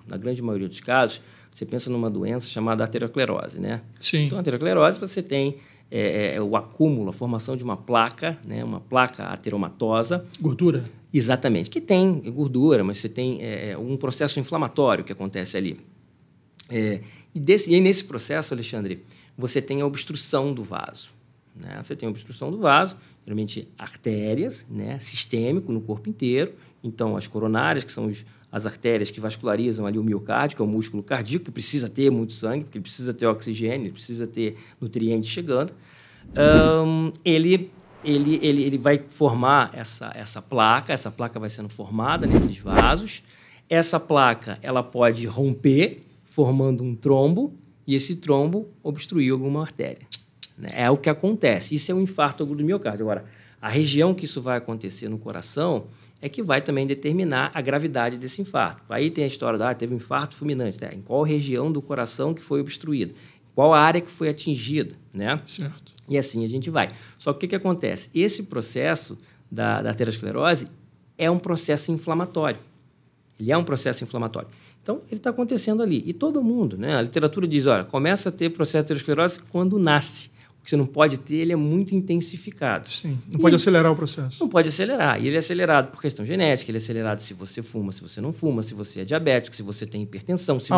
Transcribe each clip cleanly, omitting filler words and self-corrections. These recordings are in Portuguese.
na grande maioria dos casos, você pensa numa doença chamada arteriosclerose, né? Sim. Então, a arteriosclerose, você tem o acúmulo, a formação de uma placa, né? Uma placa ateromatosa. Gordura? Exatamente, que tem gordura, mas você tem um processo inflamatório que acontece ali. E aí, nesse processo, Alexandre, você tem a obstrução do vaso. Né? Você tem a obstrução do vaso, geralmente artérias, né? Sistêmico no corpo inteiro. Então, as coronárias, que são as artérias que vascularizam ali o miocárdio, que é o músculo cardíaco, que precisa ter muito sangue, porque ele precisa ter oxigênio, ele precisa ter nutrientes chegando. Ele vai formar essa placa vai sendo formada nesses vasos. Essa placa ela pode romper, formando um trombo, e esse trombo obstruir alguma artéria. É o que acontece. Isso é um infarto agudo do miocárdio. Agora, a região que isso vai acontecer no coração é que vai também determinar a gravidade desse infarto. Aí tem a história teve um infarto fulminante. Em qual região do coração que foi obstruída? Qual a área que foi atingida? Né? Certo. E assim a gente vai. Só que o que acontece? Esse processo da aterosclerose é um processo inflamatório. Ele é um processo inflamatório. Então, ele está acontecendo ali. E todo mundo, né? A literatura diz, olha, começa a ter processo de aterosclerose quando nasce. O que você não pode ter, ele é muito intensificado. Sim, não pode acelerar o processo. Não pode acelerar. E ele é acelerado por questão genética, ele é acelerado se você fuma, se você não fuma, se você é diabético, se você tem hipertensão, se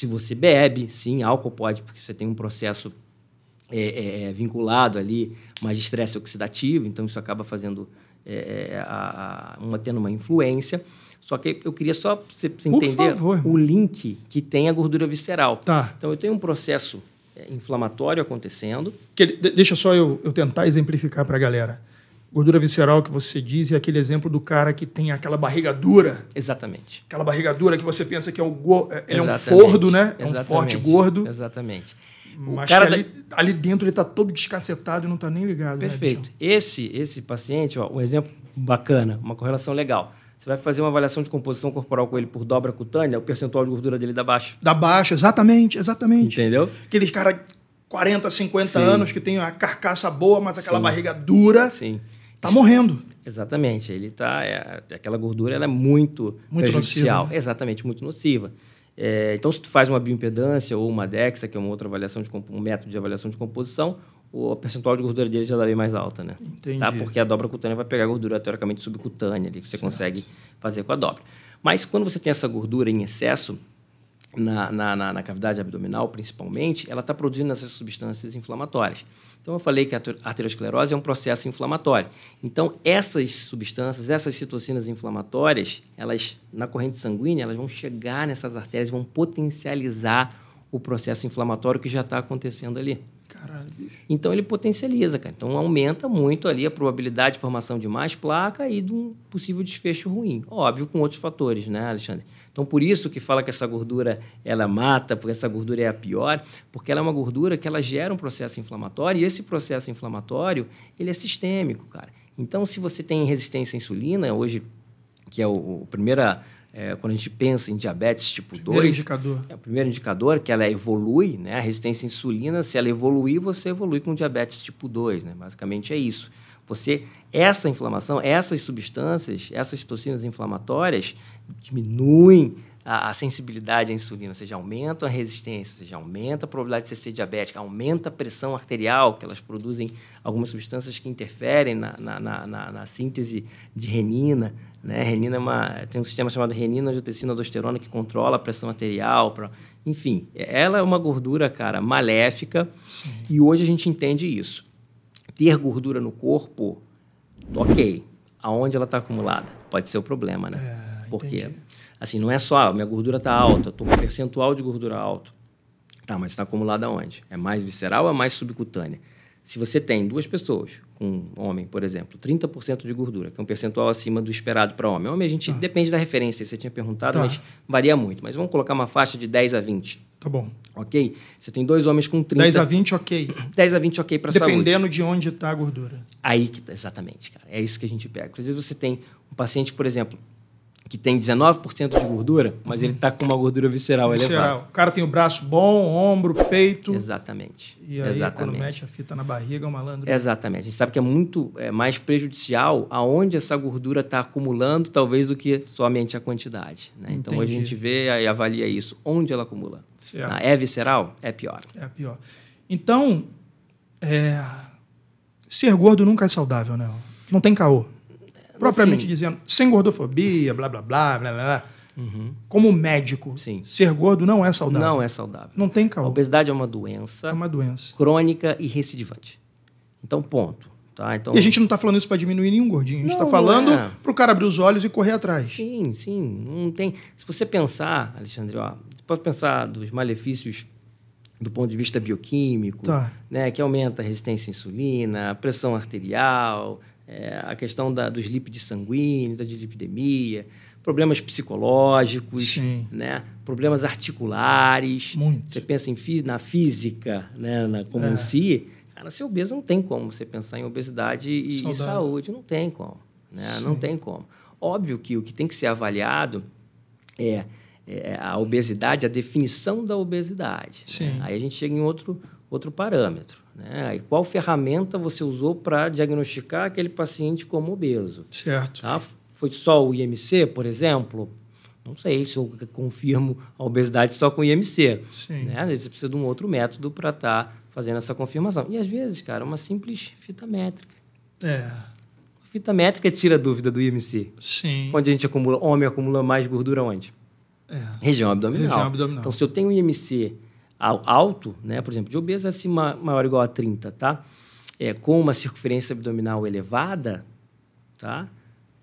você bebe. Sim, álcool pode, porque você tem um processo vinculado ali, mais de estresse oxidativo, então isso acaba fazendo tendo uma influência. Só que eu queria só você entender o link que tem a gordura visceral. Tá. Então, eu tenho um processo inflamatório acontecendo. Deixa só eu tentar exemplificar para a galera. Gordura visceral que você diz é aquele exemplo do cara que tem aquela barriga dura. Exatamente. Aquela barriga dura que você pensa que ele é um fordo, né? É um forte gordo. Exatamente. Mas que ali dentro ele está todo descacetado e não está nem ligado. Perfeito. Né, esse paciente, um exemplo bacana, uma correlação legal. Você vai fazer uma avaliação de composição corporal com ele por dobra cutânea, o percentual de gordura dele dá baixa. Dá baixa, exatamente. Entendeu? Aqueles caras 40, 50 anos que tem a carcaça boa, mas aquela barriga dura, tá morrendo. Exatamente. Ele aquela gordura ela é muito prejudicial. Nociva, né? Exatamente, muito nociva. Então, se tu faz uma bioimpedância ou uma DEXA, que é uma outra avaliação um método de avaliação de composição, o percentual de gordura dele já dá bem mais alta, né? Entendi. Tá? Porque a dobra cutânea vai pegar a gordura teoricamente subcutânea ali, que você consegue fazer com a dobra. Mas quando você tem essa gordura em excesso, na cavidade abdominal, principalmente, ela está produzindo essas substâncias inflamatórias. Então, eu falei que a aterosclerose é um processo inflamatório. Então, essas substâncias, essas citocinas inflamatórias, elas, na corrente sanguínea, elas vão chegar nessas artérias, vão potencializar o processo inflamatório que já está acontecendo ali. Caralho, bicho. Então, ele potencializa, cara. Então, aumenta muito ali a probabilidade de formação de mais placa e de um possível desfecho ruim. Óbvio, com outros fatores, né, Alexandre? Então, por isso que fala que essa gordura, ela mata, porque essa gordura é a pior, porque ela é uma gordura que ela gera um processo inflamatório, e esse processo inflamatório, ele é sistêmico, cara. Então, se você tem resistência à insulina, hoje, que é o primeira... quando a gente pensa em diabetes tipo 2, é o primeiro indicador que ela evolui, né? A resistência à insulina, se ela evoluir, você evolui com diabetes tipo 2, né? Basicamente é isso. Essa inflamação, essas substâncias, essas citocinas inflamatórias diminuem a sensibilidade à insulina, ou seja, aumentam a resistência, ou seja, aumenta a probabilidade de você ser diabética, aumenta a pressão arterial, que elas produzem algumas substâncias que interferem na síntese de renina, né? Renina tem um sistema chamado renina-angiotensina-aldosterona que controla a pressão arterial. Enfim, ela é uma gordura, cara, maléfica. Sim. E hoje a gente entende isso. Ter gordura no corpo, ok. Aonde ela está acumulada? Pode ser o problema, né? Porque, assim, não é só, minha gordura está alta, eu estou com um percentual de gordura alto. Tá, mas está acumulada aonde? É mais visceral ou é mais subcutânea? Se você tem duas pessoas, com um homem, por exemplo, 30% de gordura, que é um percentual acima do esperado para homem. Homem, a gente depende da referência, você tinha perguntado, mas varia muito. Mas vamos colocar uma faixa de 10 a 20. Tá bom. Ok? Você tem dois homens com 30... 10 a 20, ok. 10 a 20, ok para a saúde. Dependendo de onde está a gordura. Aí que exatamente, cara. É isso que a gente pega. Às vezes você tem um paciente, por exemplo, que tem 19% de gordura, mas ele está com uma gordura visceral elevada. O cara tem o braço bom, ombro, peito. Exatamente. E aí, quando mete a fita na barriga, é um malandro. Exatamente. A gente sabe que é muito mais prejudicial aonde essa gordura está acumulando, talvez, do que somente a quantidade. Né? Então, a gente vê e avalia isso. Onde ela acumula? Certo. É visceral? É pior. É pior. Então, ser gordo nunca é saudável, né? Não tem caô. Propriamente dizendo, sem gordofobia, blá, blá, blá, blá, blá. Como médico, ser gordo não é saudável. Não é saudável. Não tem caô. A obesidade é uma doença. É uma doença. Crônica e recidivante. Então, ponto. Tá? Então, e a gente não está falando isso para diminuir nenhum gordinho. A gente está falando para o cara abrir os olhos e correr atrás. Sim, sim. Não tem... Se você pensar, Alexandre, você pode pensar dos malefícios do ponto de vista bioquímico, né, que aumenta a resistência à insulina, a pressão arterial, a questão dos lípides sanguíneos, da dislipidemia, problemas psicológicos, né, problemas articulares. Muito. Você pensa na física, né, como em si, cara, ser obeso não tem como você pensar em obesidade e saúde. Não tem como. Né? Não tem como. Óbvio que o que tem que ser avaliado é a obesidade, a definição da obesidade. Né? Aí a gente chega em outro parâmetro. Né? E qual ferramenta você usou para diagnosticar aquele paciente como obeso? Certo. Tá? Foi só o IMC, por exemplo? Não sei se eu confirmo a obesidade só com o IMC. Né? Você precisa de um outro método para estar fazendo essa confirmação. E, às vezes, cara, uma simples fita métrica. A fita métrica tira a dúvida do IMC. Onde a gente homem acumula mais gordura onde? Região abdominal. Então, se eu tenho um IMC alto, né, por exemplo, de obeso acima maior ou igual a 30, tá? Com uma circunferência abdominal elevada, tá?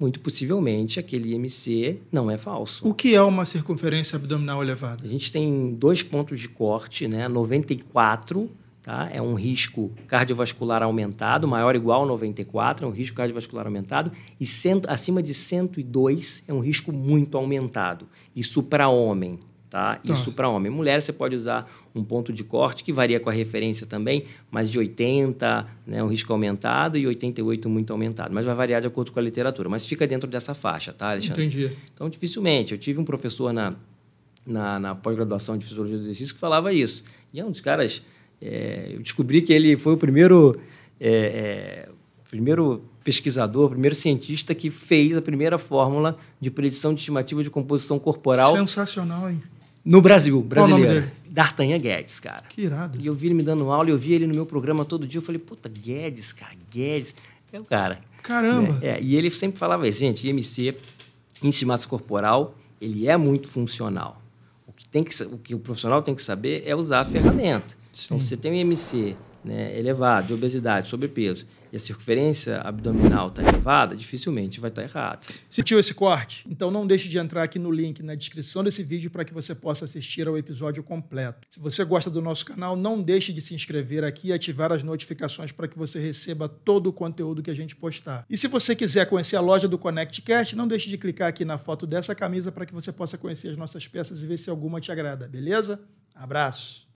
Muito possivelmente aquele IMC não é falso. O que é uma circunferência abdominal elevada? A gente tem 2 pontos de corte, né? 94, tá? É um risco cardiovascular aumentado, maior ou igual a 94, é um risco cardiovascular aumentado, e acima de 102 é um risco muito aumentado. Isso para homem. Tá? Isso para homem. Mulher, você pode usar um ponto de corte que varia com a referência também, mas de 80, né, um risco aumentado, e 88 muito aumentado. Mas vai variar de acordo com a literatura. Mas fica dentro dessa faixa, tá, Alexandre? Entendi. Então, dificilmente. Eu tive um professor na pós-graduação de Fisiologia do Exercício que falava isso. E é um dos caras... eu descobri que ele foi o primeiro pesquisador, o primeiro cientista que fez a primeira fórmula de predição de estimativa de composição corporal. Sensacional, hein? No Brasil, brasileiro. Qual o nome dele? D'Artagnan Guedes, cara. Que irado. E eu vi ele me dando aula, eu vi ele no meu programa todo dia. Eu falei, puta, Guedes, cara, Guedes. É o cara. Caramba. Né? E ele sempre falava isso, gente, IMC, índice de massa corporal, ele é muito funcional. O que o profissional tem que saber é usar a ferramenta. Então, se você tem um IMC, né, elevado, de obesidade, sobrepeso, e a circunferência abdominal está elevada, dificilmente vai estar errado. Sentiu esse corte? Então não deixe de entrar aqui no link na descrição desse vídeo para que você possa assistir ao episódio completo. Se você gosta do nosso canal, não deixe de se inscrever aqui e ativar as notificações para que você receba todo o conteúdo que a gente postar. E se você quiser conhecer a loja do ConnectCast, não deixe de clicar aqui na foto dessa camisa para que você possa conhecer as nossas peças e ver se alguma te agrada, beleza? Abraço!